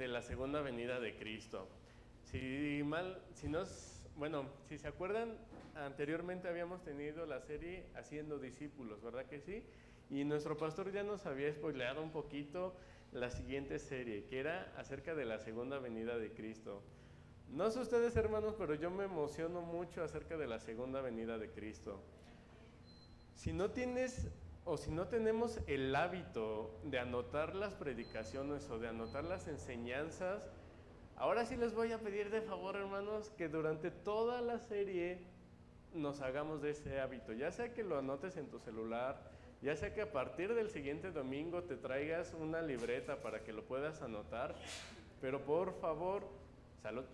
de la segunda venida de Cristo. Si se acuerdan, anteriormente habíamos tenido la serie Haciendo Discípulos, ¿verdad que sí? Y nuestro pastor ya nos había spoileado un poquito la siguiente serie, que era acerca de la segunda venida de Cristo. No sé ustedes, hermanos, pero yo me emociono mucho acerca de la segunda venida de Cristo. Si no tenemos el hábito de anotar las predicaciones o de anotar las enseñanzas, ahora sí les voy a pedir de favor, hermanos, que durante toda la serie nos hagamos de ese hábito. Ya sea que lo anotes en tu celular, ya sea que a partir del siguiente domingo te traigas una libreta para que lo puedas anotar, pero por favor, salud,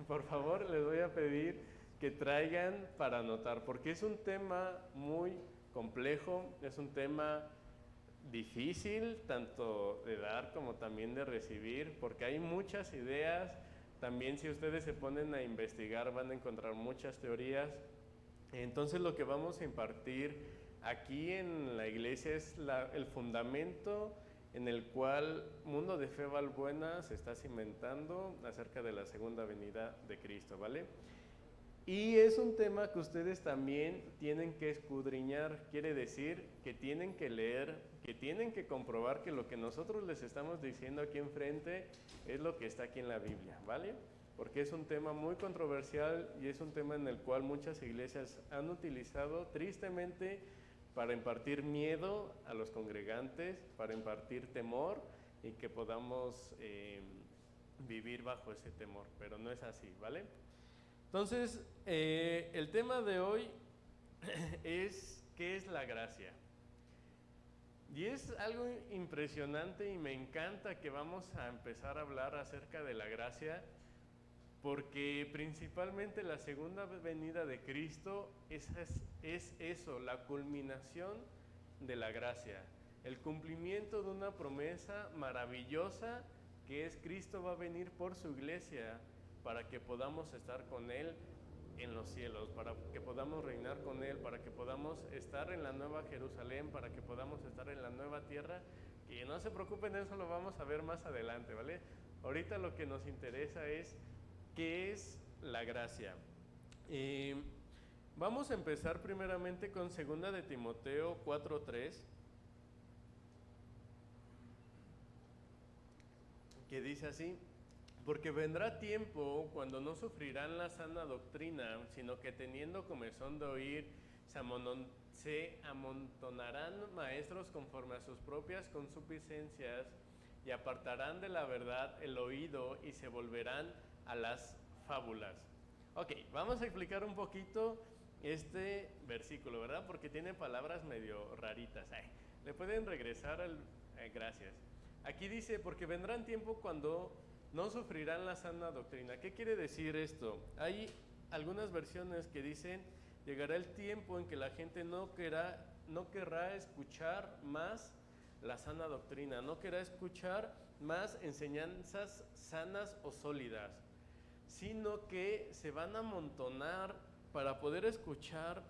por favor les voy a pedir que traigan para anotar, porque es un tema muy complejo, es un tema difícil tanto de dar como también de recibir, porque hay muchas ideas. También si ustedes se ponen a investigar van a encontrar muchas teorías. Entonces lo que vamos a impartir aquí en la iglesia es el fundamento en el cual Mundo de Fe Valbuena se está cimentando acerca de la segunda venida de Cristo, ¿vale? Y es un tema que ustedes también tienen que escudriñar, quiere decir que tienen que leer, que tienen que comprobar que lo que nosotros les estamos diciendo aquí enfrente es lo que está aquí en la Biblia, ¿vale? Porque es un tema muy controversial y es un tema en el cual muchas iglesias han utilizado tristemente para impartir miedo a los congregantes, para impartir temor y que podamos vivir bajo ese temor, pero no es así, ¿vale? Entonces, el tema de hoy es ¿qué es la gracia? Y es algo impresionante y me encanta que vamos a empezar a hablar acerca de la gracia, porque principalmente la segunda venida de Cristo es eso, la culminación de la gracia, el cumplimiento de una promesa maravillosa que es Cristo va a venir por su iglesia para que podamos estar con Él en los cielos, para que podamos reinar con Él, para que podamos estar en la nueva Jerusalén, para que podamos estar en la nueva tierra. Que no se preocupen, eso lo vamos a ver más adelante, ¿vale? Ahorita lo que nos interesa es ¿qué es la gracia? Vamos a empezar primeramente con 2 de Timoteo 4:3, que dice así: porque vendrá tiempo cuando no sufrirán la sana doctrina, sino que teniendo comezón de oír, se amontonarán maestros conforme a sus propias concupiscencias, y apartarán de la verdad el oído y se volverán a las fábulas. Ok, vamos a explicar un poquito este versículo, ¿verdad? Porque tiene palabras medio raritas. Le pueden regresar gracias. Aquí dice, porque vendrán tiempo cuando no sufrirán la sana doctrina. ¿Qué quiere decir esto? Hay algunas versiones que dicen, llegará el tiempo en que la gente no querrá escuchar más la sana doctrina, no querrá escuchar más enseñanzas sanas o sólidas, sino que se van a amontonar para poder escuchar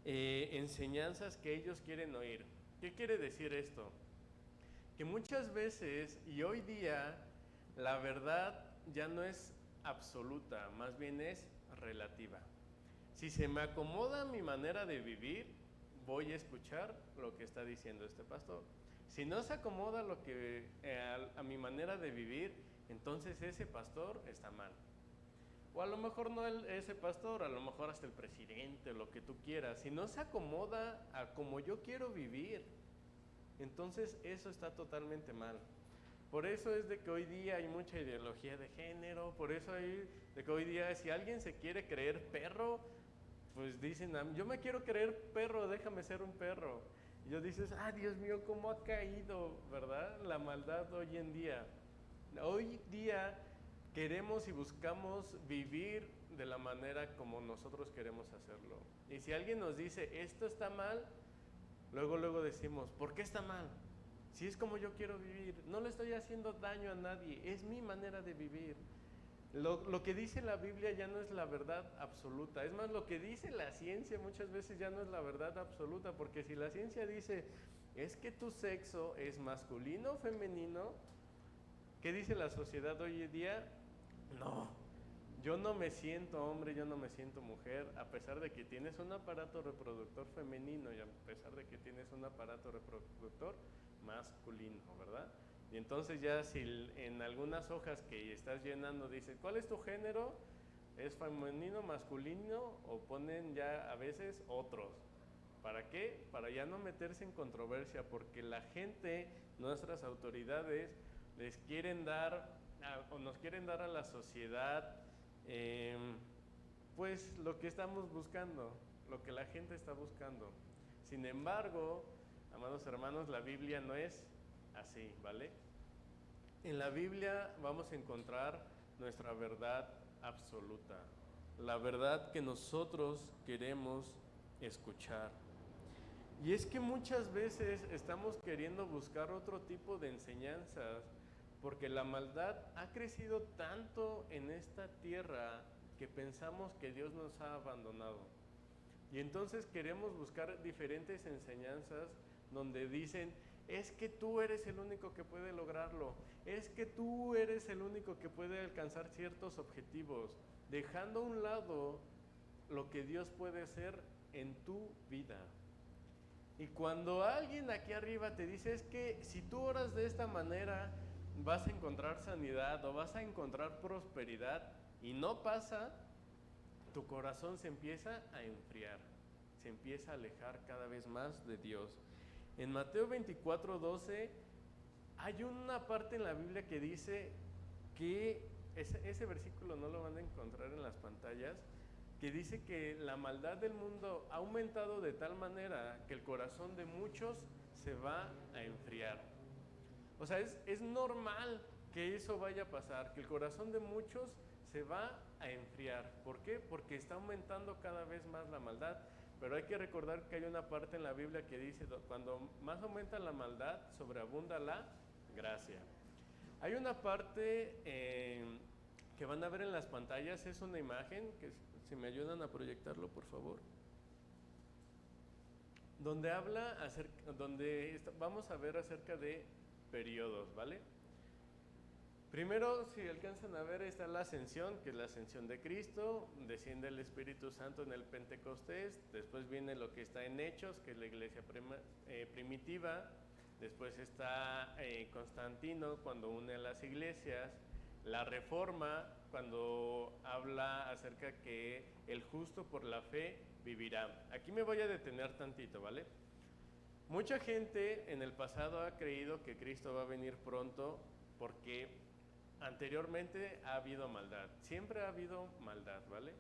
enseñanzas que ellos quieren oír. ¿Qué quiere decir esto? Que muchas veces y hoy día la verdad ya no es absoluta, más bien es relativa. Si se me acomoda mi manera de vivir, voy a escuchar lo que está diciendo este pastor. Si no se acomoda lo que a mi manera de vivir, entonces ese pastor está mal. O a lo mejor no ese pastor, a lo mejor hasta el presidente, lo que tú quieras. Si no se acomoda a como yo quiero vivir, entonces eso está totalmente mal. Por eso es de que hoy día hay mucha ideología de género, por eso hay de que hoy día si alguien se quiere creer perro, pues dicen, yo me quiero creer perro, déjame ser un perro. Y yo dices, Dios mío, cómo ha caído, ¿verdad? La maldad hoy en día. Hoy día queremos y buscamos vivir de la manera como nosotros queremos hacerlo. Y si alguien nos dice, esto está mal, luego decimos, ¿por qué está mal? Si es como yo quiero vivir, no le estoy haciendo daño a nadie, es mi manera de vivir. Lo que dice la Biblia ya no es la verdad absoluta. Es más, lo que dice la ciencia muchas veces ya no es la verdad absoluta, porque si la ciencia dice, es que tu sexo es masculino o femenino, ¿Qué dice la sociedad hoy en día? No, yo no me siento hombre, yo no me siento mujer, a pesar de que tienes un aparato reproductor femenino y a pesar de que tienes un aparato reproductor masculino, ¿verdad? Y entonces ya si en algunas hojas que estás llenando dice, ¿cuál es tu género? ¿Es femenino, masculino? O ponen ya a veces otros. ¿Para qué? Para ya no meterse en controversia, porque la gente, nuestras autoridades, les quieren dar, o nos quieren dar a la sociedad, pues lo que estamos buscando, lo que la gente está buscando. Sin embargo, amados hermanos, la Biblia no es así, ¿vale? En la Biblia vamos a encontrar nuestra verdad absoluta, la verdad que nosotros queremos escuchar. Y es que muchas veces estamos queriendo buscar otro tipo de enseñanzas porque la maldad ha crecido tanto en esta tierra que pensamos que Dios nos ha abandonado. Y entonces queremos buscar diferentes enseñanzas donde dicen, es que tú eres el único que puede lograrlo, es que tú eres el único que puede alcanzar ciertos objetivos, dejando a un lado lo que Dios puede hacer en tu vida. Y cuando alguien aquí arriba te dice, es que si tú oras de esta manera vas a encontrar sanidad o vas a encontrar prosperidad, y no pasa, tu corazón se empieza a enfriar, se empieza a alejar cada vez más de Dios. En Mateo 24:12 hay una parte en la Biblia que dice que, ese versículo no lo van a encontrar en las pantallas, que dice que la maldad del mundo ha aumentado de tal manera que el corazón de muchos se va a enfriar. O sea, es normal que eso vaya a pasar, que el corazón de muchos se va a enfriar. ¿Por qué? Porque está aumentando cada vez más la maldad. Pero hay que recordar que hay una parte en la Biblia que dice, cuando más aumenta la maldad, sobreabunda la gracia. Hay una parte que van a ver en las pantallas, es una imagen, que si me ayudan a proyectarlo, por favor. Donde habla vamos a ver acerca de periodos, ¿vale? Primero, si alcanzan a ver, está la ascensión, que es la ascensión de Cristo, desciende el Espíritu Santo en el Pentecostés, después viene lo que está en Hechos, que es la iglesia primitiva, después está Constantino cuando une a las iglesias, la Reforma cuando habla acerca que el justo por la fe vivirá. Aquí me voy a detener tantito, ¿vale? Mucha gente en el pasado ha creído que Cristo va a venir pronto porque anteriormente ha habido maldad, siempre ha habido maldad, ¿vale?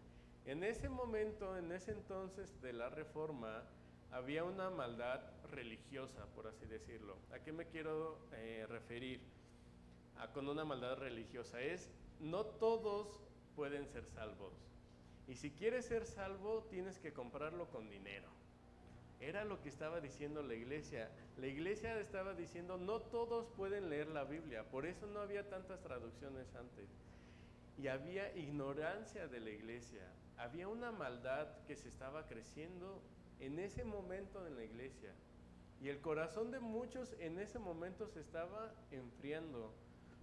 En ese momento, en ese entonces de la Reforma, había una maldad religiosa, por así decirlo. ¿A qué me quiero referir? Con una maldad religiosa no todos pueden ser salvos. Y si quieres ser salvo, tienes que comprarlo con dinero. Era lo que estaba diciendo la iglesia. La iglesia estaba diciendo, no todos pueden leer la Biblia, por eso no había tantas traducciones antes. Y había ignorancia de la iglesia, había una maldad que se estaba creciendo en ese momento en la iglesia. Y el corazón de muchos en ese momento se estaba enfriando,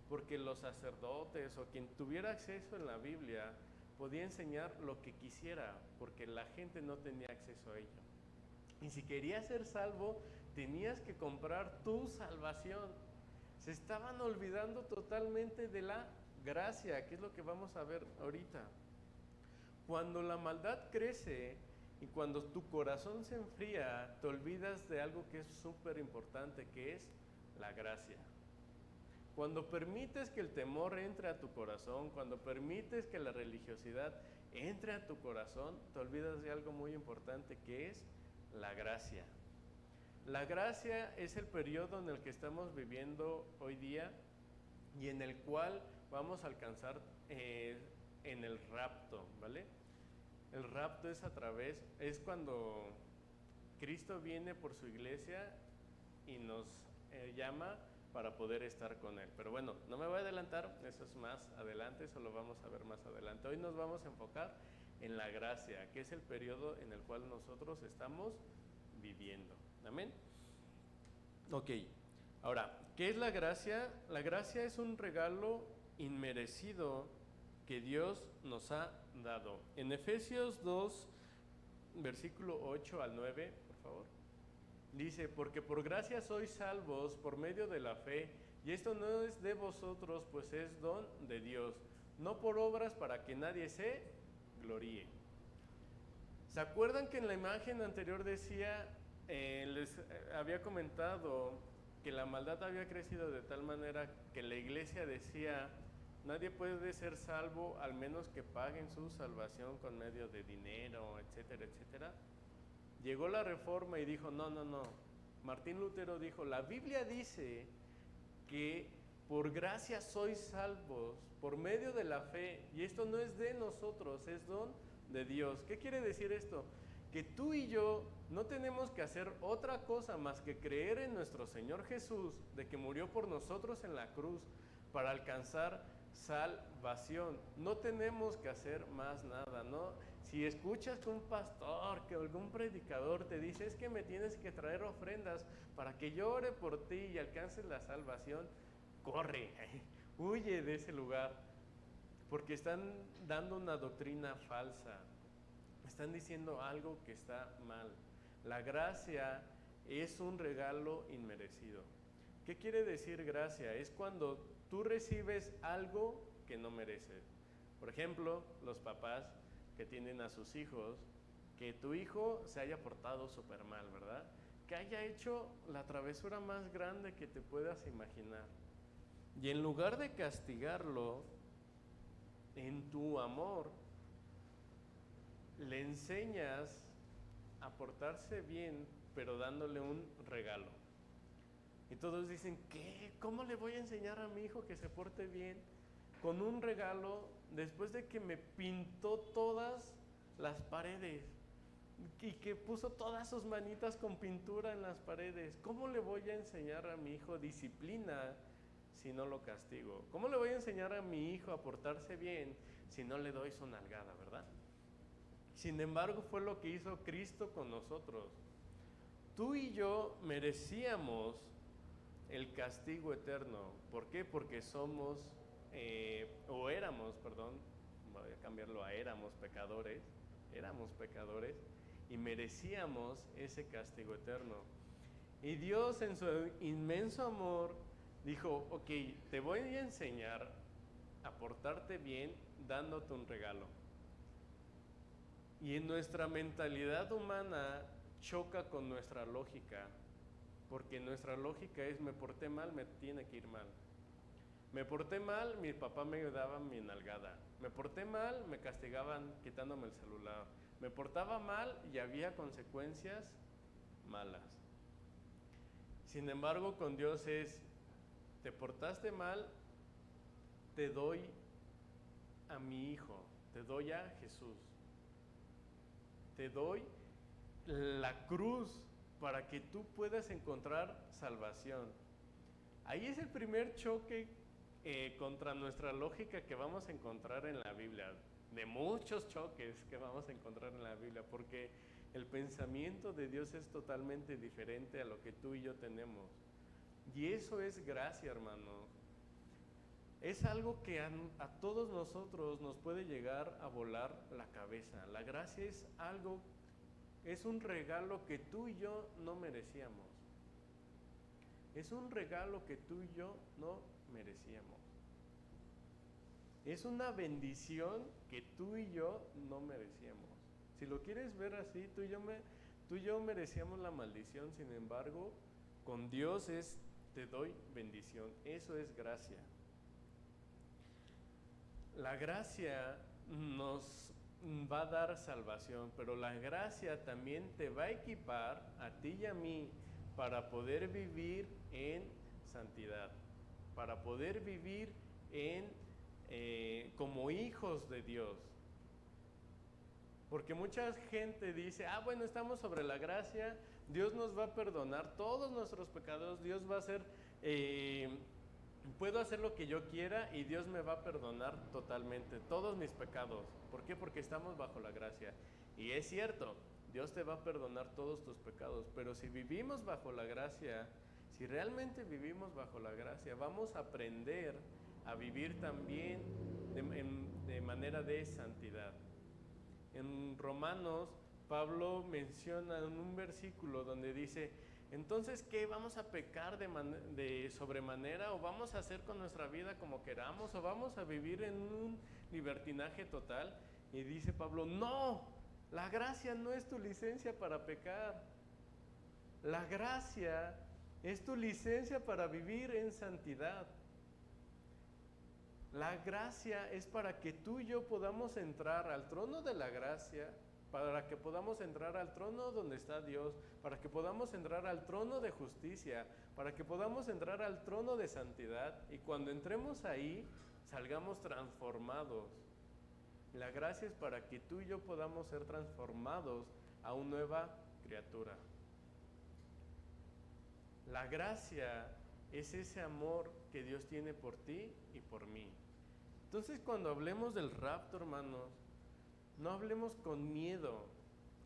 porque los sacerdotes o quien tuviera acceso en la Biblia podía enseñar lo que quisiera, porque la gente no tenía acceso a ello. Y si querías ser salvo, tenías que comprar tu salvación. Se estaban olvidando totalmente de la gracia, que es lo que vamos a ver ahorita. Cuando la maldad crece y cuando tu corazón se enfría, te olvidas de algo que es súper importante, que es la gracia. Cuando permites que el temor entre a tu corazón, cuando permites que la religiosidad entre a tu corazón, te olvidas de algo muy importante, que es la gracia. La gracia es el periodo en el que estamos viviendo hoy día y en el cual vamos a alcanzar en el rapto, ¿vale? El rapto es cuando Cristo viene por su iglesia y nos llama para poder estar con Él. Pero bueno, no me voy a adelantar, eso es más adelante, eso lo vamos a ver más adelante. Hoy nos vamos a enfocar en la gracia, que es el periodo en el cual nosotros estamos viviendo. ¿Amén? Ok, Ahora, ¿qué es la gracia? La gracia es un regalo inmerecido que Dios nos ha dado. En Efesios 2, versículo 8 al 9, por favor, dice, porque por gracia sois salvos por medio de la fe, y esto no es de vosotros, pues es don de Dios, no por obras para que nadie se gloríe. ¿Se acuerdan que en la imagen anterior decía, les había comentado que la maldad había crecido de tal manera que la iglesia decía, nadie puede ser salvo al menos que paguen su salvación con medio de dinero, etcétera, etcétera? Llegó la Reforma y dijo, no. Martín Lutero dijo, la Biblia dice que por gracia sois salvos por medio de la fe, y esto no es de nosotros, es don de Dios. ¿Qué quiere decir esto? Que tú y yo no tenemos que hacer otra cosa más que creer en nuestro Señor Jesús, de que murió por nosotros en la cruz para alcanzar salvación. No tenemos que hacer más nada, ¿no? Si escuchas que un pastor, que algún predicador te dice, es que me tienes que traer ofrendas para que yo ore por ti y alcances la salvación, corre, huye de ese lugar, porque están dando una doctrina falsa, están diciendo algo que está mal. La gracia es un regalo inmerecido. ¿Qué quiere decir gracia? Es cuando tú recibes algo que no mereces. Por ejemplo, los papás que tienen a sus hijos, que tu hijo se haya portado súper mal, ¿verdad? Que haya hecho la travesura más grande que te puedas imaginar. Y en lugar de castigarlo, en tu amor, le enseñas a portarse bien, pero dándole un regalo. Y todos dicen, ¿qué? ¿Cómo le voy a enseñar a mi hijo que se porte bien con un regalo después de que me pintó todas las paredes y que puso todas sus manitas con pintura en las paredes? ¿Cómo le voy a enseñar a mi hijo disciplina si no lo castigo? ¿Cómo le voy a enseñar a mi hijo a portarse bien si no le doy su nalgada, verdad? Sin embargo, fue lo que hizo Cristo con nosotros. Tú y yo merecíamos el castigo eterno. ¿Por qué? Porque somos, voy a cambiarlo a éramos pecadores y merecíamos ese castigo eterno. Y Dios en su inmenso amor dijo, ok, te voy a enseñar a portarte bien dándote un regalo. Y en nuestra mentalidad humana choca con nuestra lógica, porque nuestra lógica es, me porté mal, me tiene que ir mal. Me porté mal, mi papá me daba mi nalgada. Me porté mal, me castigaban quitándome el celular. Me portaba mal y había consecuencias malas. Sin embargo, con Dios es, te portaste mal, te doy a mi hijo, te doy a Jesús. Te doy la cruz para que tú puedas encontrar salvación. Ahí es el primer choque contra nuestra lógica que vamos a encontrar en la Biblia, de muchos choques que vamos a encontrar en la Biblia, porque el pensamiento de Dios es totalmente diferente a lo que tú y yo tenemos. Y eso es gracia, hermano. Es algo que a todos nosotros nos puede llegar a volar la cabeza. La gracia es algo, es un regalo que tú y yo no merecíamos. Es un regalo que tú y yo no merecíamos. Es una bendición que tú y yo no merecíamos. Si lo quieres ver así, tú y yo merecíamos la maldición. Sin embargo, con Dios es, te doy bendición. Eso es gracia. La gracia nos va a dar salvación, pero la gracia también te va a equipar a ti y a mí para poder vivir en santidad, para poder vivir como hijos de Dios. Porque mucha gente dice, bueno, estamos sobre la gracia, Dios nos va a perdonar todos nuestros pecados, Dios va a hacer... puedo hacer lo que yo quiera y Dios me va a perdonar totalmente todos mis pecados. ¿Por qué? Porque estamos bajo la gracia. Y es cierto, Dios te va a perdonar todos tus pecados, pero si vivimos bajo la gracia, Si realmente vivimos bajo la gracia, vamos a aprender a vivir también de manera de santidad. En Romanos, Pablo menciona en un versículo donde dice: entonces, ¿qué? ¿Vamos a pecar de sobremanera? ¿O vamos a hacer con nuestra vida como queramos? ¿O vamos a vivir en un libertinaje total? Y dice Pablo: no, la gracia no es tu licencia para pecar. La gracia es tu licencia para vivir en santidad. La gracia es para que tú y yo podamos entrar al trono de la gracia, para que podamos entrar al trono donde está Dios, para que podamos entrar al trono de justicia, para que podamos entrar al trono de santidad, y cuando entremos ahí, salgamos transformados. La gracia es para que tú y yo podamos ser transformados a una nueva criatura. La gracia es ese amor que Dios tiene por ti y por mí. Entonces, cuando hablemos del rapto, hermanos, no hablemos con miedo,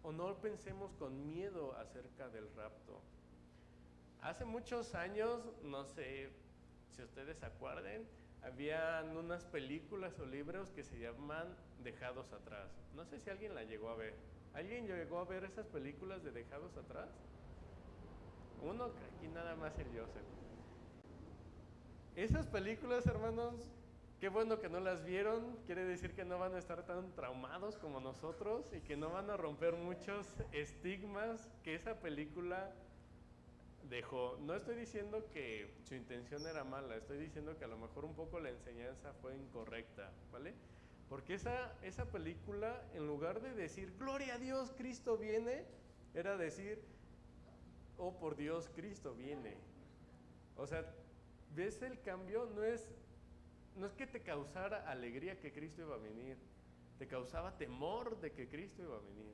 o no pensemos con miedo acerca del rapto. Hace muchos años, no sé si ustedes se acuerden, habían unas películas o libros que se llaman Dejados Atrás. No sé si alguien la llegó a ver. ¿Alguien llegó a ver esas películas de Dejados Atrás? Uno, aquí nada más el Joseph. Esas películas, hermanos, qué bueno que no las vieron. Quiere decir que no van a estar tan traumados como nosotros y que no van a romper muchos estigmas que esa película dejó. No estoy diciendo que su intención era mala, estoy diciendo que a lo mejor un poco la enseñanza fue incorrecta, ¿vale? Porque esa película, en lugar de decir gloria a Dios, Cristo viene, era decir: oh por Dios, Cristo viene. O sea, ¿ves el cambio? No es que te causara alegría que Cristo iba a venir, te causaba temor de que Cristo iba a venir.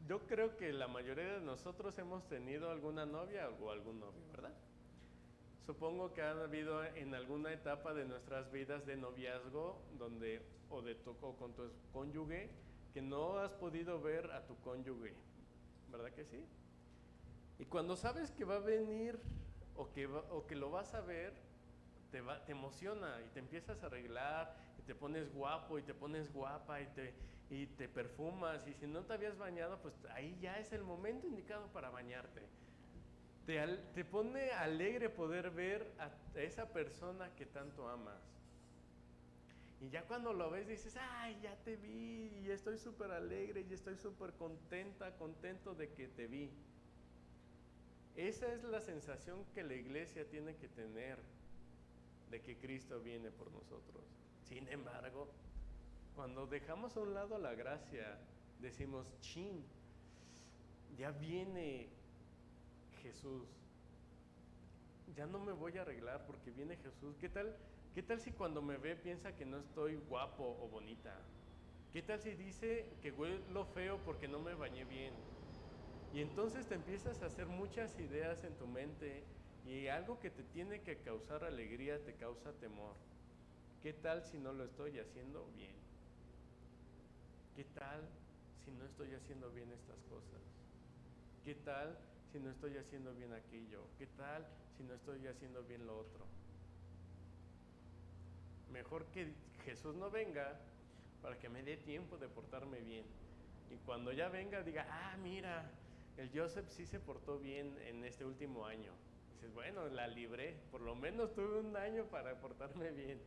Yo creo que la mayoría de nosotros hemos tenido alguna novia o algún novio, ¿verdad? Supongo que ha habido en alguna etapa de nuestras vidas de noviazgo donde o con tu cónyuge que no has podido ver a tu cónyuge, ¿verdad que sí? Y cuando sabes que va a venir o que lo vas a ver, te emociona y te empiezas a arreglar y te pones guapo y te pones guapa y te perfumas, y si no te habías bañado, pues ahí ya es el momento indicado para bañarte. Te pone alegre poder ver a esa persona que tanto amas. Y ya cuando lo ves dices: ay, ya te vi y estoy súper alegre y estoy súper contento de que te vi. Esa es la sensación que la iglesia tiene que tener de que Cristo viene por nosotros. Sin embargo, cuando dejamos a un lado la gracia, decimos: chin, ya viene Jesús, ya no me voy a arreglar porque viene Jesús. ¿Qué tal si cuando me ve piensa que no estoy guapo o bonita? ¿Qué tal si dice que huelo feo porque no me bañé bien? Y entonces te empiezas a hacer muchas ideas en tu mente, y algo que te tiene que causar alegría te causa temor. ¿Qué tal si no lo estoy haciendo bien? ¿Qué tal si no estoy haciendo bien estas cosas? ¿Qué tal si no estoy haciendo bien aquello? ¿Qué tal si no estoy haciendo bien lo otro? Mejor que Jesús no venga para que me dé tiempo de portarme bien. Y cuando ya venga diga: ah, mira, el Joseph sí se portó bien en este último año. Dices: bueno, la libré, por lo menos tuve un año para portarme bien.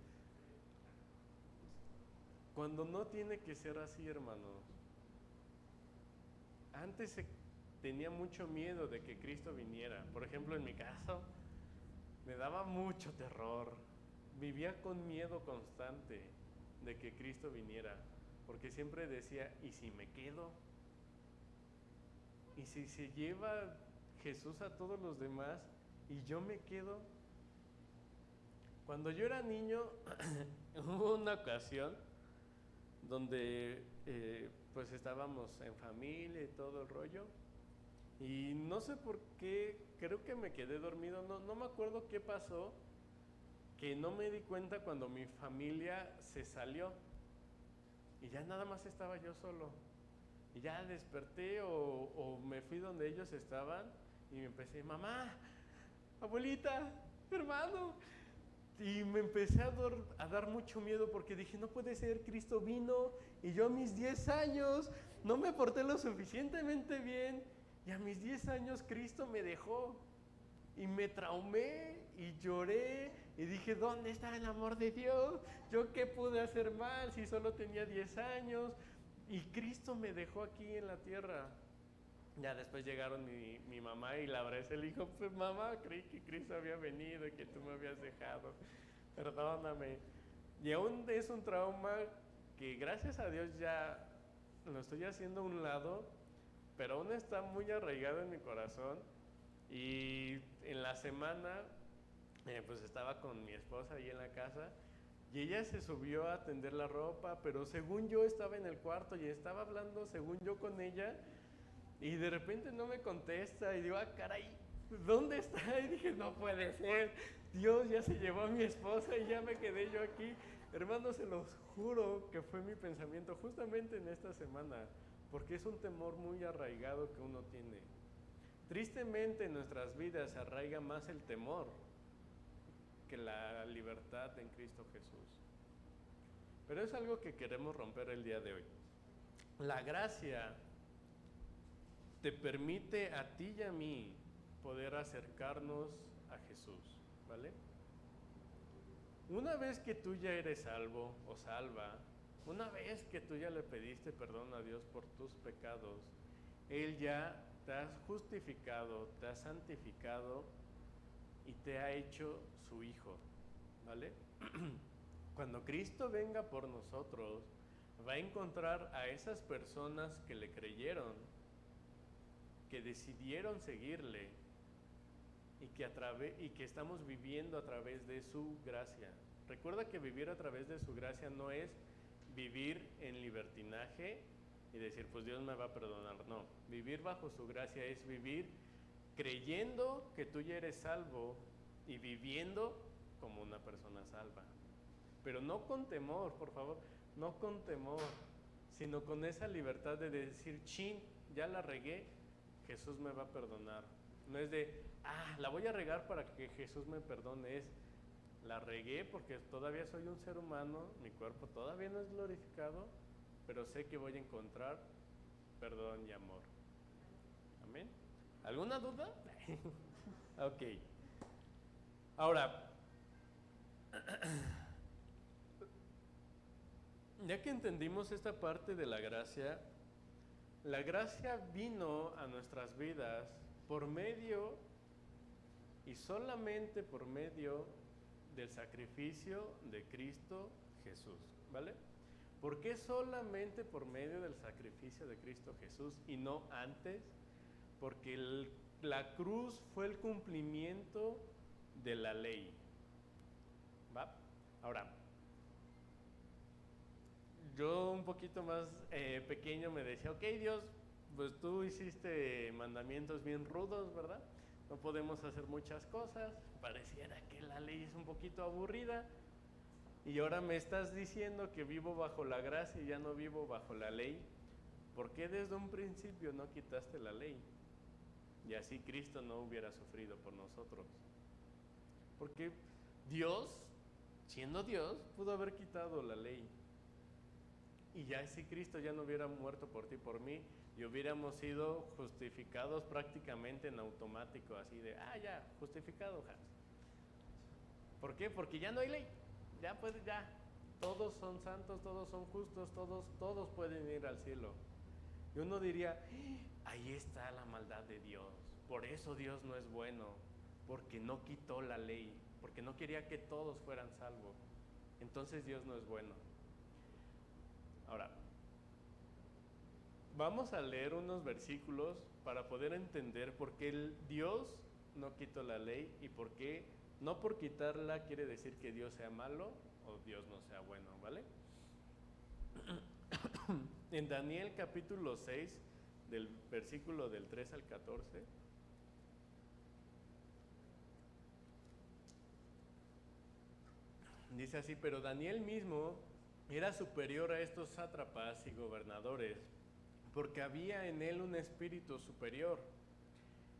Cuando no tiene que ser así, hermanos. Antes tenía mucho miedo de que Cristo viniera. Por ejemplo, en mi caso, me daba mucho terror. Vivía con miedo constante de que Cristo viniera, porque siempre decía: ¿y si me quedo? ¿Y si se lleva Jesús a todos los demás y yo me quedo? Cuando yo era niño, hubo una ocasión donde pues estábamos en familia y todo el rollo, y no sé por qué, creo que me quedé dormido, no me acuerdo qué pasó, que no me di cuenta cuando mi familia se salió y ya nada más estaba yo solo. Y ya desperté o me fui donde ellos estaban y me empecé, mamá, abuelita, hermano. Y me empecé a dar mucho miedo porque dije, no puede ser, Cristo vino y yo a mis 10 años no me porté lo suficientemente bien y a mis 10 años Cristo me dejó y me traumé y lloré y dije, ¿dónde está el amor de Dios? ¿Yo qué pude hacer mal si solo tenía 10 años? Y Cristo me dejó aquí en la tierra. Ya después llegaron mi mamá y la abrazé, le dijo, pues mamá, creí que Cristo había venido y que tú me habías dejado, perdóname. Y aún es un trauma que gracias a Dios ya lo estoy haciendo a un lado, pero aún está muy arraigado en mi corazón. Y en la semana, pues estaba con mi esposa ahí en la casa y ella se subió a tender la ropa, pero según yo estaba en el cuarto y estaba hablando según yo con ella. Y de repente no me contesta y digo, ah, caray, ¿dónde está? Y dije, no puede ser, Dios ya se llevó a mi esposa y ya me quedé yo aquí. Hermanos, se los juro que fue mi pensamiento justamente en esta semana, porque es un temor muy arraigado que uno tiene. Tristemente en nuestras vidas se arraiga más el temor que la libertad en Cristo Jesús. Pero es algo que queremos romper el día de hoy. La gracia te permite a ti y a mí poder acercarnos a Jesús, ¿vale? Una vez que tú ya eres salvo o salva, una vez que tú ya le pediste perdón a Dios por tus pecados, Él ya te ha justificado, te ha santificado y te ha hecho su hijo, ¿vale? Cuando Cristo venga por nosotros, va a encontrar a esas personas que le creyeron, que decidieron seguirle y que estamos viviendo a través de su gracia. Recuerda que vivir a través de su gracia no es vivir en libertinaje y decir, pues Dios me va a perdonar. No, vivir bajo su gracia es vivir creyendo que tú ya eres salvo y viviendo como una persona salva. Pero no con temor, por favor, no con temor, sino con esa libertad de decir, chin, ya la regué, Jesús me va a perdonar. No es de, la voy a regar para que Jesús me perdone, es, la regué porque todavía soy un ser humano, mi cuerpo todavía no es glorificado, pero sé que voy a encontrar perdón y amor. Amén. ¿Alguna duda? Ok. Ahora, ya que entendimos esta parte de la gracia vino a nuestras vidas por medio y solamente por medio del sacrificio de Cristo Jesús, ¿vale? ¿Por qué solamente por medio del sacrificio de Cristo Jesús y no antes? Porque la cruz fue el cumplimiento de la ley, ¿va? Ahora, yo un poquito más pequeño me decía, ok Dios, pues tú hiciste mandamientos bien rudos, ¿verdad? No podemos hacer muchas cosas, pareciera que la ley es un poquito aburrida y ahora me estás diciendo que vivo bajo la gracia y ya no vivo bajo la ley. ¿Por qué desde un principio no quitaste la ley? Y así Cristo no hubiera sufrido por nosotros. Porque Dios, siendo Dios, pudo haber quitado la ley. Y ya si Cristo ya no hubiera muerto por ti y por mí, y hubiéramos sido justificados prácticamente en automático, así de, ya, justificado, Hans. ¿Por qué? Porque ya no hay ley. Ya, todos son santos, todos son justos, todos pueden ir al cielo. Y uno diría, ahí está la maldad de Dios. Por eso Dios no es bueno, porque no quitó la ley, porque no quería que todos fueran salvos. Entonces Dios no es bueno. Ahora, vamos a leer unos versículos para poder entender por qué Dios no quitó la ley y por qué, no por quitarla quiere decir que Dios sea malo o Dios no sea bueno, ¿vale? En Daniel capítulo 6, del versículo del 3 al 14, dice así, pero Daniel mismo era superior a estos sátrapas y gobernadores, porque había en él un espíritu superior.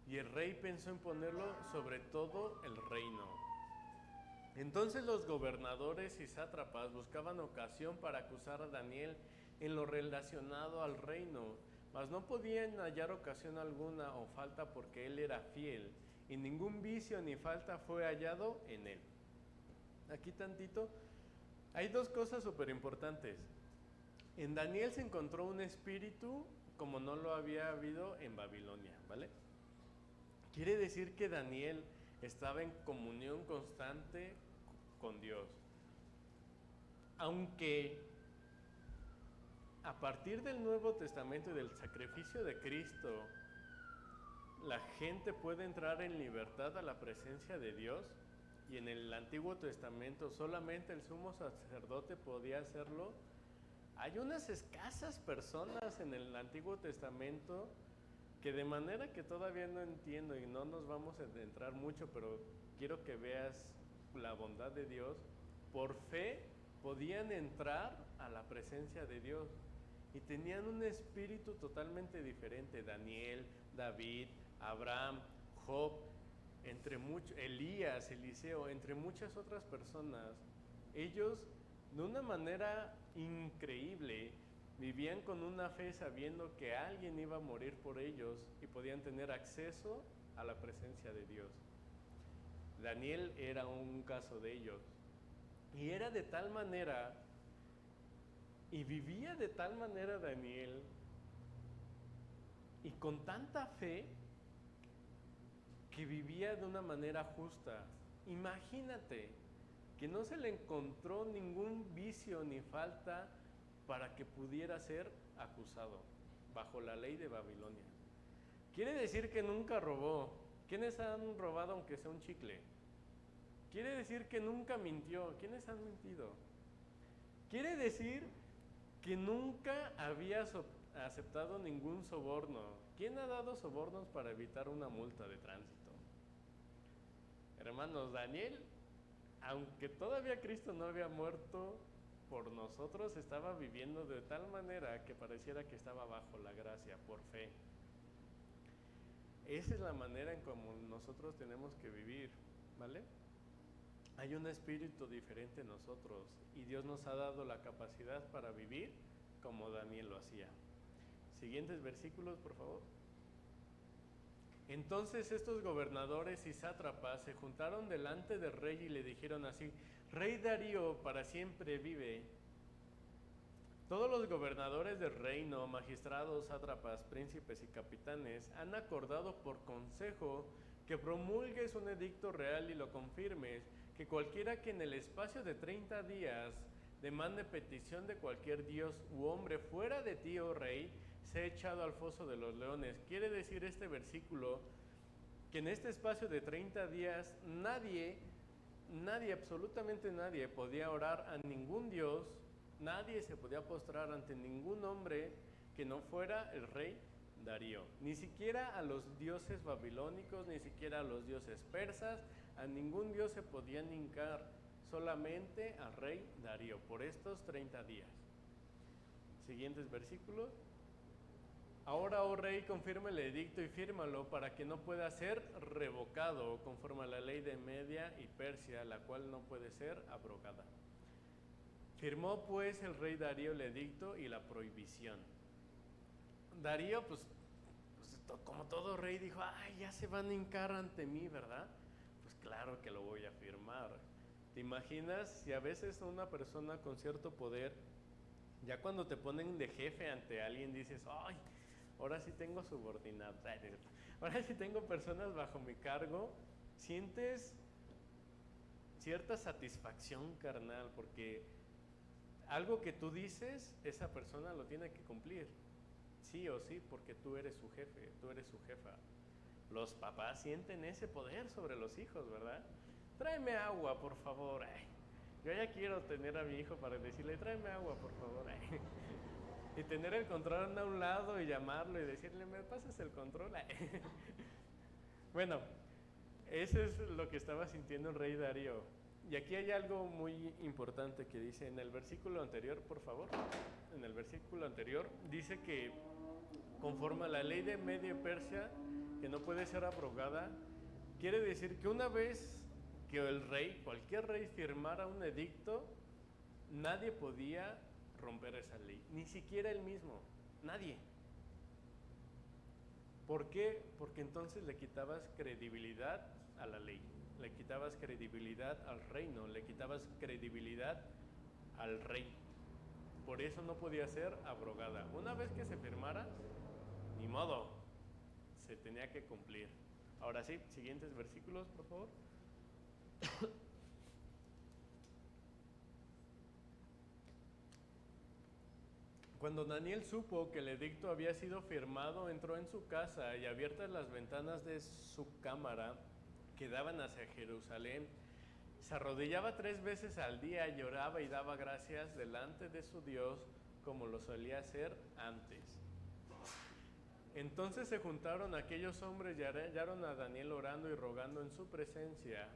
Y el rey pensó en ponerlo sobre todo el reino. Entonces los gobernadores y sátrapas buscaban ocasión para acusar a Daniel en lo relacionado al reino, mas no podían hallar ocasión alguna o falta porque él era fiel, y ningún vicio ni falta fue hallado en él. Aquí tantito, hay dos cosas súper importantes. En Daniel se encontró un espíritu como no lo había habido en Babilonia, ¿vale? Quiere decir que Daniel estaba en comunión constante con Dios. Aunque a partir del Nuevo Testamento y del sacrificio de Cristo, la gente puede entrar en libertad a la presencia de Dios, y en el Antiguo Testamento solamente el sumo sacerdote podía hacerlo. Hay unas escasas personas en el Antiguo Testamento que de manera que todavía no entiendo y no nos vamos a adentrar mucho, pero quiero que veas la bondad de Dios, por fe podían entrar a la presencia de Dios y tenían un espíritu totalmente diferente. Daniel, David, Abraham, Job, entre muchos, Elías, Eliseo, entre muchas otras personas. Ellos de una manera increíble vivían con una fe sabiendo que alguien iba a morir por ellos y podían tener acceso a la presencia de Dios. Daniel era un caso de ellos. Y era de tal manera, y vivía de tal manera Daniel, y con tanta fe, que vivía de una manera justa. Imagínate que no se le encontró ningún vicio ni falta para que pudiera ser acusado bajo la ley de Babilonia. Quiere decir que nunca robó. ¿Quiénes han robado aunque sea un chicle? Quiere decir que nunca mintió. ¿Quiénes han mentido? Quiere decir que nunca había aceptado ningún soborno. ¿Quién ha dado sobornos para evitar una multa de tránsito? Hermanos, Daniel, aunque todavía Cristo no había muerto por nosotros, estaba viviendo de tal manera que pareciera que estaba bajo la gracia, por fe. Esa es la manera en como nosotros tenemos que vivir, ¿vale? Hay un espíritu diferente en nosotros y Dios nos ha dado la capacidad para vivir como Daniel lo hacía. Siguientes versículos, por favor. Entonces estos gobernadores y sátrapas se juntaron delante del rey y le dijeron así: Rey Darío, para siempre vive. Todos los gobernadores del reino, magistrados, sátrapas, príncipes y capitanes han acordado por consejo que promulgues un edicto real y lo confirmes, que cualquiera que en el espacio de 30 días demande petición de cualquier dios u hombre fuera de ti, oh rey, sea echado al foso de los leones. Quiere decir este versículo que en este espacio de 30 días nadie, absolutamente nadie podía orar a ningún dios, nadie se podía postrar ante ningún hombre que no fuera el rey Darío, ni siquiera a los dioses babilónicos, ni siquiera a los dioses persas, a ningún dios se podían hincar, solamente al rey Darío, por estos 30 días. Siguientes versículos. Ahora, oh rey, confirma el edicto y fírmalo para que no pueda ser revocado conforme a la ley de Media y Persia, la cual no puede ser abrogada. Firmó pues el rey Darío el edicto y la prohibición. Darío, pues como todo rey, dijo: ay, ya se van a hincar ante mí, ¿verdad? Pues claro que lo voy a firmar. ¿Te imaginas si a veces una persona con cierto poder, ya cuando te ponen de jefe ante alguien, dices: ay, ahora sí tengo subordinados, ahora sí tengo personas bajo mi cargo? Sientes cierta satisfacción carnal, porque algo que tú dices, esa persona lo tiene que cumplir, sí o sí, porque tú eres su jefe, tú eres su jefa. Los papás sienten ese poder sobre los hijos, ¿verdad? Tráeme agua, por favor. Ay, yo ya quiero tener a mi hijo para decirle: tráeme agua, por favor. Ay. Y tener el control a un lado y llamarlo y decirle: ¿me pasas el control? Ay. Bueno, eso es lo que estaba sintiendo el rey Darío. Y aquí hay algo muy importante que dice en el versículo anterior, por favor. En el versículo anterior dice que conforme a la ley de Media Persia, que no puede ser abrogada, quiere decir que una vez que el rey, cualquier rey, firmara un edicto, nadie podía romper esa ley, ni siquiera él mismo, nadie. ¿Por qué? Porque entonces le quitabas credibilidad a la ley, le quitabas credibilidad al reino, le quitabas credibilidad al rey. Por eso no podía ser abrogada. Una vez que se firmara, ni modo, se tenía que cumplir. Ahora sí, siguientes versículos, por favor. Cuando Daniel supo que el edicto había sido firmado, entró en su casa y abiertas las ventanas de su cámara que daban hacia Jerusalén, se arrodillaba 3 veces al día, lloraba y daba gracias delante de su Dios como lo solía hacer antes. Entonces se juntaron aquellos hombres y hallaron a Daniel orando y rogando en su presencia.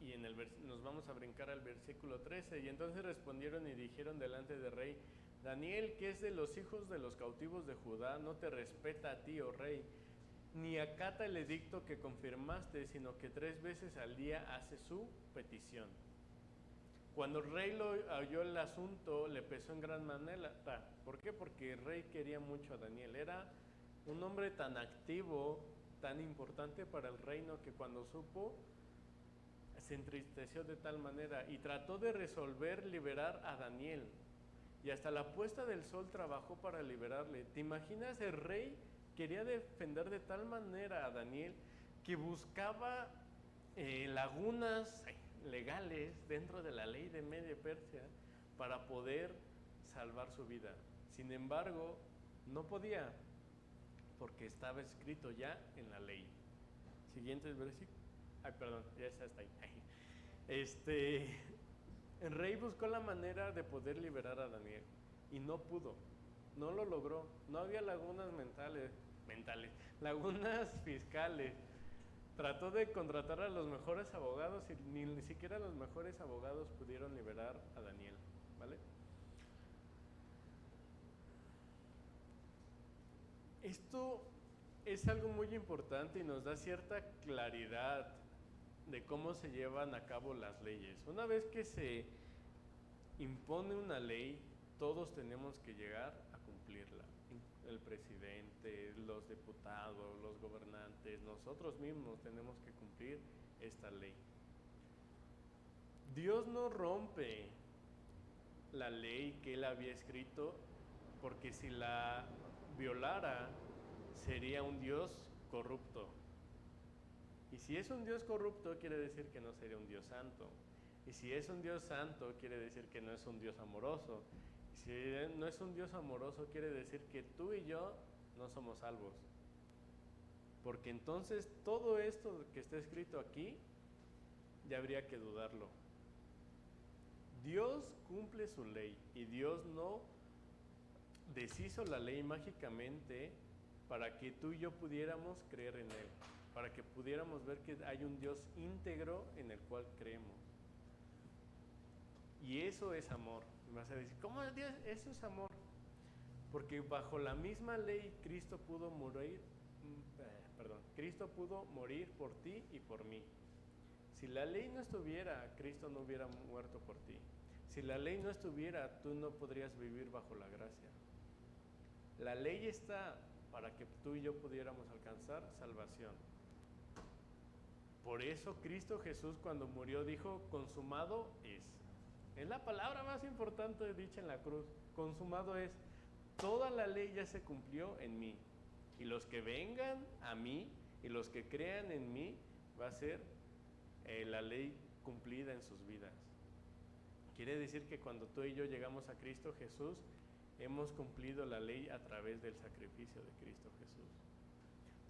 Y nos vamos a brincar al versículo 13. Y entonces respondieron y dijeron delante del rey: Daniel, que es de los hijos de los cautivos de Judá, no te respeta a ti, oh rey, ni acata el edicto que confirmaste, sino que 3 veces al día hace su petición. Cuando el rey oyó el asunto, le pesó en gran manera. ¿Por qué? Porque el rey quería mucho a Daniel. Era un hombre tan activo, tan importante para el reino, que cuando supo, se entristeció de tal manera y trató de liberar a Daniel. Y hasta la puesta del sol trabajó para liberarle. ¿Te imaginas? El rey quería defender de tal manera a Daniel que buscaba lagunas legales dentro de la ley de Media Persia para poder salvar su vida. Sin embargo, no podía, porque estaba escrito ya en la ley. Siguientes versículos. Ay, perdón, ya está ahí. El rey buscó la manera de poder liberar a Daniel y no pudo, no lo logró. No había lagunas lagunas fiscales. Trató de contratar a los mejores abogados y ni siquiera los mejores abogados pudieron liberar a Daniel, ¿vale? Esto es algo muy importante y nos da cierta claridad de cómo se llevan a cabo las leyes. Una vez que se impone una ley, todos tenemos que llegar a cumplirla. El presidente, los diputados, los gobernantes, nosotros mismos tenemos que cumplir esta ley. Dios no rompe la ley que Él había escrito, porque si la violara sería un Dios corrupto. Y si es un Dios corrupto, quiere decir que no sería un Dios santo. Y si es un Dios santo, quiere decir que no es un Dios amoroso. Y si no es un Dios amoroso, quiere decir que tú y yo no somos salvos. Porque entonces todo esto que está escrito aquí, ya habría que dudarlo. Dios cumple su ley y Dios no deshizo la ley mágicamente para que tú y yo pudiéramos creer en Él, para que pudiéramos ver que hay un Dios íntegro en el cual creemos. Y eso es amor. Me vas a decir, ¿cómo Dios? Eso es amor. Porque bajo la misma ley Cristo pudo morir por ti y por mí. Si la ley no estuviera, Cristo no hubiera muerto por ti. Si la ley no estuviera, tú no podrías vivir bajo la gracia. La ley está para que tú y yo pudiéramos alcanzar salvación. Por eso Cristo Jesús, cuando murió, dijo: consumado es. Es la palabra más importante dicha en la cruz. Consumado es. Toda la ley ya se cumplió en mí. Y los que vengan a mí y los que crean en mí, va a ser la ley cumplida en sus vidas. Quiere decir que cuando tú y yo llegamos a Cristo Jesús, hemos cumplido la ley a través del sacrificio de Cristo Jesús.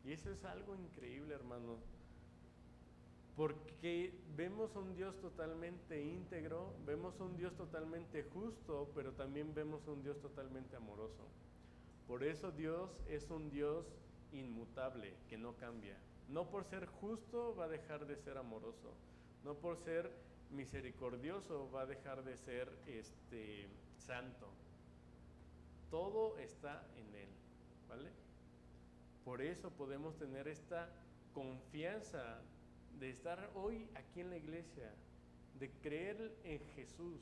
Y eso es algo increíble, hermano, porque vemos un Dios totalmente íntegro, vemos un Dios totalmente justo, pero también vemos un Dios totalmente amoroso. Por eso Dios es un Dios inmutable, que no cambia. No por ser justo va a dejar de ser amoroso, no por ser misericordioso va a dejar de ser santo. todo está en Él, ¿vale? Por eso podemos tener esta confianza de estar hoy aquí en la iglesia, de creer en Jesús,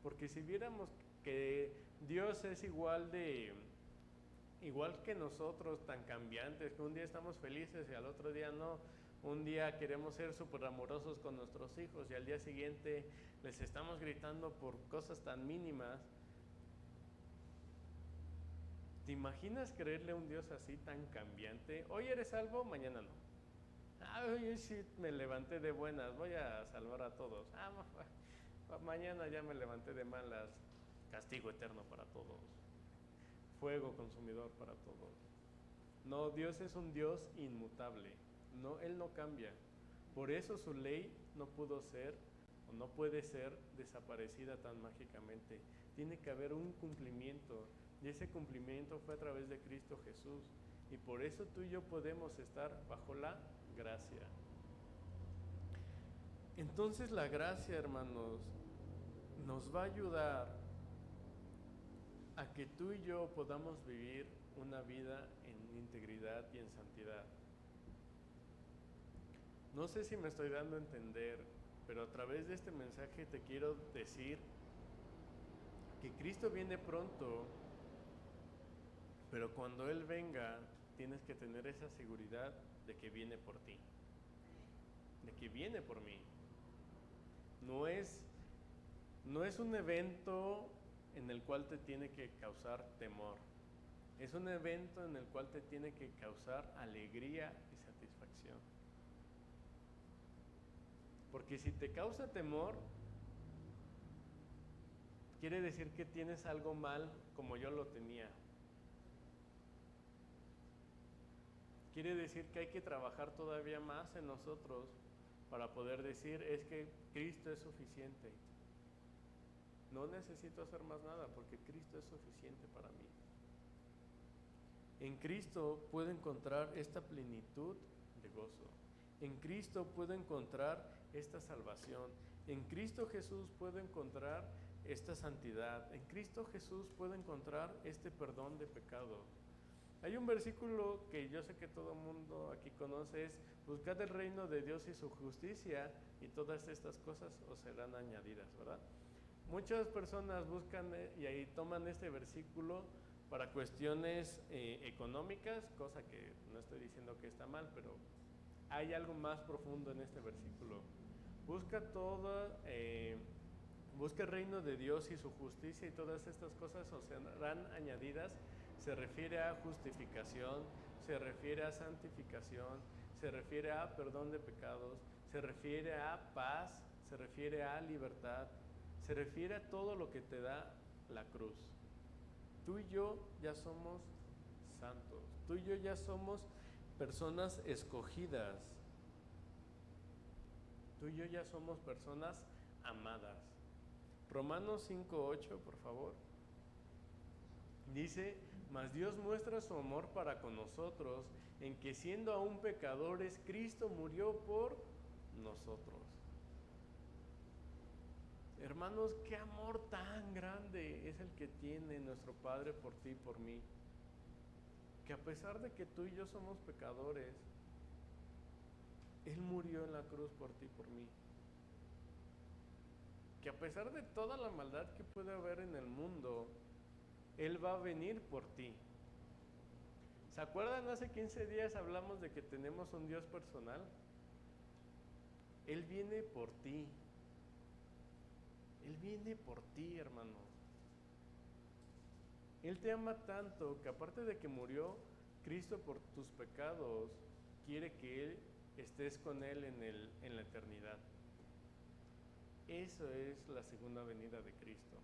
porque si viéramos que Dios es igual que nosotros, tan cambiantes, que un día estamos felices y al otro día no, un día queremos ser súper amorosos con nuestros hijos y al día siguiente les estamos gritando por cosas tan mínimas. ¿Te imaginas creerle a un Dios así tan cambiante? Hoy eres salvo, mañana no. Hoy sí me levanté de buenas, voy a salvar a todos. Mañana ya me levanté de malas, castigo eterno para todos, fuego consumidor para todos. No, Dios es un Dios inmutable, no, Él no cambia. Por eso su ley no pudo ser o no puede ser desaparecida tan mágicamente. Tiene que haber un cumplimiento y ese cumplimiento fue a través de Cristo Jesús. Y por eso tú y yo podemos estar bajo la gracia. Entonces la gracia, hermanos, nos va a ayudar a que tú y yo podamos vivir una vida en integridad y en santidad. No sé si me estoy dando a entender, pero a través de este mensaje te quiero decir que Cristo viene pronto, pero cuando Él venga tienes que tener esa seguridad de que viene por ti, de que viene por mí. No es un evento en el cual te tiene que causar temor. Es un evento en el cual te tiene que causar alegría y satisfacción. Porque si te causa temor, quiere decir que tienes algo mal como yo lo tenía. Quiere decir que hay que trabajar todavía más en nosotros para poder decir, es que Cristo es suficiente. No necesito hacer más nada porque Cristo es suficiente para mí. En Cristo puedo encontrar esta plenitud de gozo. En Cristo puedo encontrar esta salvación. En Cristo Jesús puedo encontrar esta santidad. En Cristo Jesús puedo encontrar este perdón de pecados. Hay un versículo que yo sé que todo el mundo aquí conoce, es buscad el reino de Dios y su justicia y todas estas cosas os serán añadidas, ¿verdad? Muchas personas buscan y ahí toman este versículo para cuestiones económicas, cosa que no estoy diciendo que está mal, pero hay algo más profundo en este versículo. Busca el reino de Dios y su justicia y todas estas cosas os serán añadidas. Se refiere a justificación, se refiere a santificación, se refiere a perdón de pecados, se refiere a paz, se refiere a libertad, se refiere a todo lo que te da la cruz. Tú y yo ya somos santos, tú y yo ya somos personas escogidas, tú y yo ya somos personas amadas. Romanos 5:8, por favor. Dice, mas Dios muestra su amor para con nosotros, en que siendo aún pecadores, Cristo murió por nosotros. Hermanos, qué amor tan grande es el que tiene nuestro Padre por ti y por mí, que a pesar de que tú y yo somos pecadores, Él murió en la cruz por ti y por mí. Que a pesar de toda la maldad que puede haber en el mundo, Él va a venir por ti. ¿Se acuerdan? Hace 15 días hablamos de que tenemos un Dios personal. Él viene por ti. Él viene por ti, hermano. Él te ama tanto que aparte de que murió Cristo por tus pecados, quiere que estés con Él en la eternidad. Eso es la segunda venida de Cristo.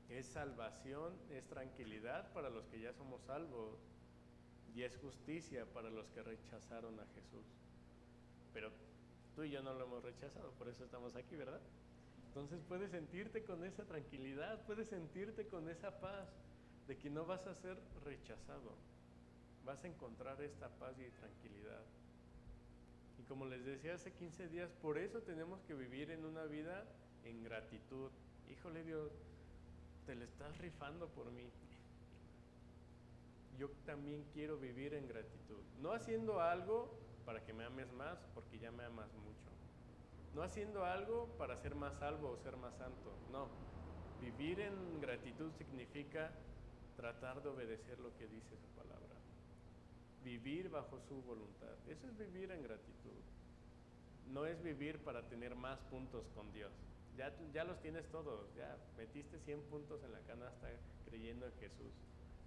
Es salvación, es tranquilidad para los que ya somos salvos y es justicia para los que rechazaron a Jesús. Pero tú y yo no lo hemos rechazado, por eso estamos aquí, ¿verdad? Entonces puedes sentirte con esa tranquilidad, puedes sentirte con esa paz de que no vas a ser rechazado. Vas a encontrar esta paz y tranquilidad. Y como les decía hace 15 días, por eso tenemos que vivir en una vida en gratitud. Híjole Dios, te le estás rifando por mí. Yo también quiero vivir en gratitud. No haciendo algo para que me ames más, porque ya me amas mucho. No haciendo algo para ser más salvo o ser más santo. No. Vivir en gratitud significa tratar de obedecer lo que dice su palabra. Vivir bajo su voluntad. Eso es vivir en gratitud. No es vivir para tener más puntos con Dios. Ya los tienes todos. Ya metiste 100 puntos en la canasta creyendo en Jesús.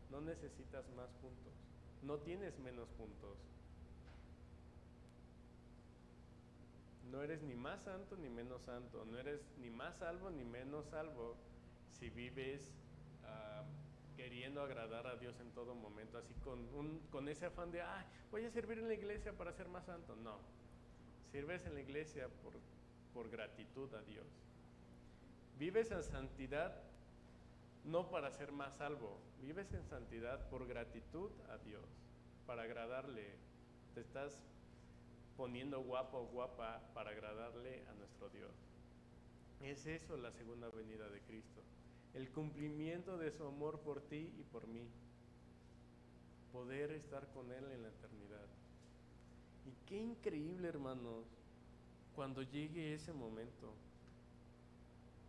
No necesitas más puntos. No tienes menos puntos. No eres ni más santo ni menos santo. No eres ni más salvo ni menos salvo si vives queriendo agradar a Dios en todo momento, así con ese afán de, voy a servir en la iglesia para ser más santo. No, sirves en la iglesia por gratitud a Dios. Vives en santidad no para ser más salvo, vives en santidad por gratitud a Dios, para agradarle. Te estás poniendo guapo o guapa para agradarle a nuestro Dios. Es eso la segunda venida de Cristo, el cumplimiento de su amor por ti y por mí, poder estar con Él en la eternidad. Y qué increíble, hermanos, cuando llegue ese momento.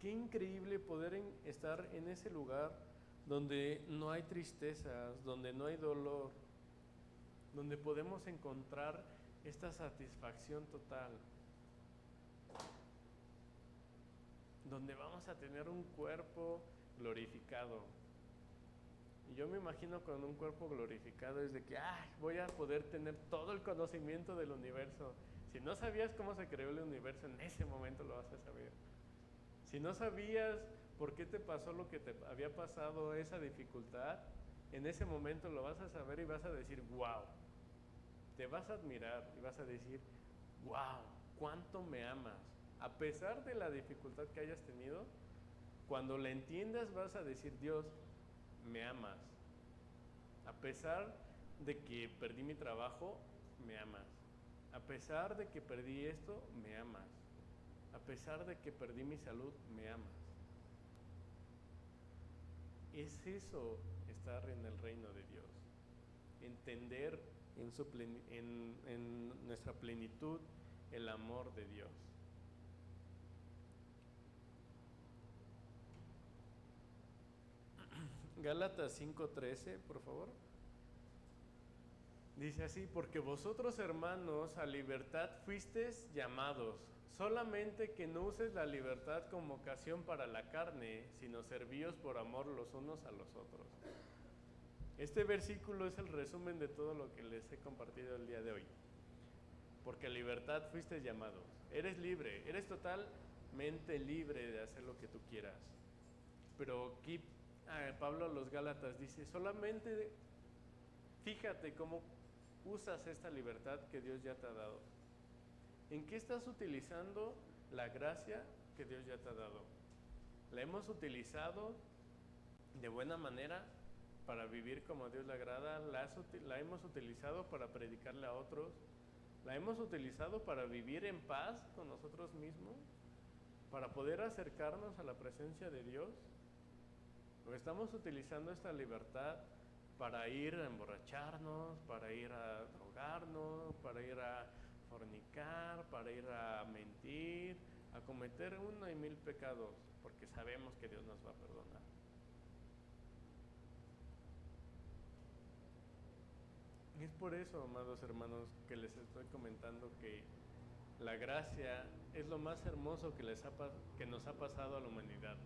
Qué increíble poder estar en ese lugar donde no hay tristezas, donde no hay dolor, donde podemos encontrar esta satisfacción total, donde vamos a tener un cuerpo glorificado. Y yo me imagino con un cuerpo glorificado es de que voy a poder tener todo el conocimiento del universo. Si no sabías cómo se creó el universo, en ese momento lo vas a saber. Si no sabías por qué te pasó lo que te había pasado, esa dificultad, en ese momento lo vas a saber y vas a decir, wow. Te vas a admirar y vas a decir, wow, cuánto me amas. A pesar de la dificultad que hayas tenido, cuando la entiendas vas a decir, Dios, me amas. A pesar de que perdí mi trabajo, me amas. A pesar de que perdí esto, me amas. A pesar de que perdí mi salud, me amas. Es eso estar en el reino de Dios. Entender en nuestra plenitud el amor de Dios. Gálatas 5:13, por favor. Dice así, porque vosotros, hermanos, a libertad fuisteis llamados, solamente que no uses la libertad como ocasión para la carne, sino servíos por amor los unos a los otros. Este versículo es el resumen de todo lo que les he compartido el día de hoy. Porque a libertad fuiste llamados. Eres libre, eres totalmente libre de hacer lo que tú quieras. Pero aquí Pablo a los Gálatas dice, solamente fíjate cómo usas esta libertad que Dios ya te ha dado. ¿En qué estás utilizando la gracia que Dios ya te ha dado? ¿La hemos utilizado de buena manera para vivir como a Dios le agrada? ¿La hemos utilizado para predicarle a otros? ¿La hemos utilizado para vivir en paz con nosotros mismos? ¿Para poder acercarnos a la presencia de Dios? ¿O estamos utilizando esta libertad para ir a emborracharnos, para ir a drogarnos, para ir a fornicar, para ir a mentir, a cometer 1 y 1000 pecados, porque sabemos que Dios nos va a perdonar? Es por eso, amados hermanos, que les estoy comentando que la gracia es lo más hermoso que nos ha pasado a la humanidad,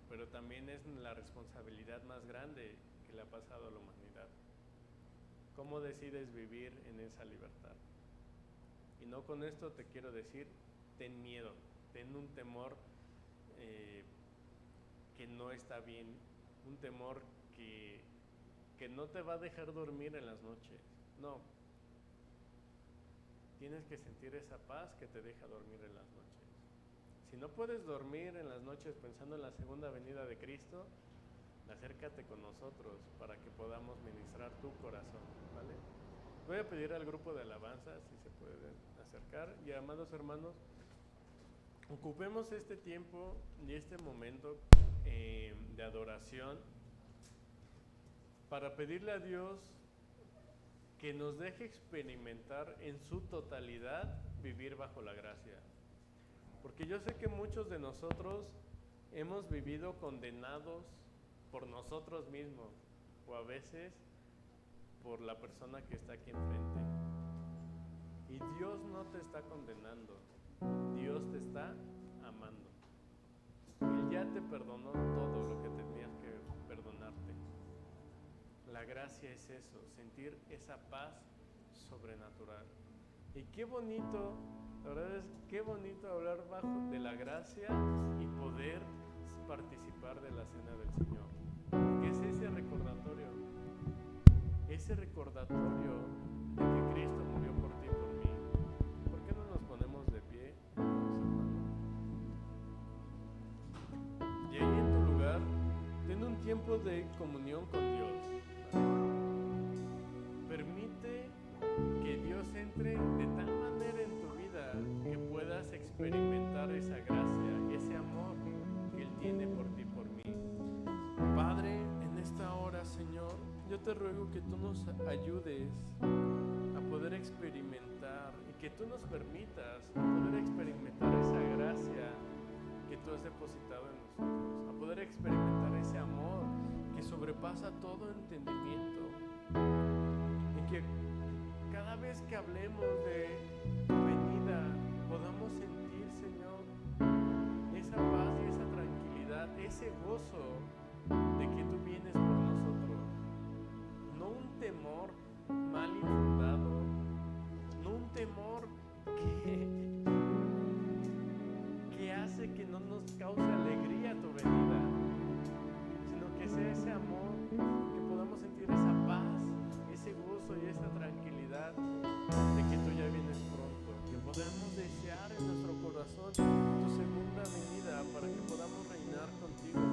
pero también es la responsabilidad más grande que le ha pasado a la humanidad. ¿Cómo decides vivir en esa libertad? Y no con esto te quiero decir, ten miedo, ten un temor que no está bien, un temor que no te va a dejar dormir en las noches. No. Tienes que sentir esa paz que te deja dormir en las noches. Si no puedes dormir en las noches pensando en la segunda venida de Cristo, acércate con nosotros para que podamos ministrar tu corazón, ¿vale? Voy a pedir al grupo de alabanza si se pueden acercar. Y amados hermanos, ocupemos este tiempo y este momento de adoración para pedirle a Dios que nos deje experimentar en su totalidad vivir bajo la gracia. Porque yo sé que muchos de nosotros hemos vivido condenados por nosotros mismos o a veces por la persona que está aquí enfrente. Y Dios no te está condenando, Dios te está amando. Él ya te perdonó todo lo que tenías que perdonarte. La gracia es eso, sentir esa paz sobrenatural. Y qué bonito, la verdad es qué bonito hablar bajo de la gracia y poder participar de la cena del Señor. Porque es ese recordatorio de que Cristo murió por ti y por mí. ¿Por qué no nos ponemos de pie, hermanos? Y ahí en tu lugar, ten un tiempo de comunión con Dios. Permite que Dios entre de tal manera en tu vida que puedas experimentar esa gracia, ese amor que Él tiene por ti y por mí. Padre, en esta hora, Señor, yo te ruego que tú nos ayudes a poder experimentar y que tú nos permitas a poder experimentar esa gracia que tú has depositado en nosotros, a poder experimentar ese amor que sobrepasa todo entendimiento, y que cada vez que hablemos de tu venida podamos sentir, Señor, esa paz y esa tranquilidad, ese gozo de que tú vienes por nosotros, no un temor mal infundado, no un temor que hace que no nos cause alegría tu venida, sino que sea ese amor, que podamos sentir esa paz, ese gozo y esa tranquilidad de que tú ya vienes pronto, que podamos desear en nuestro corazón tu segunda venida para que podamos reinar contigo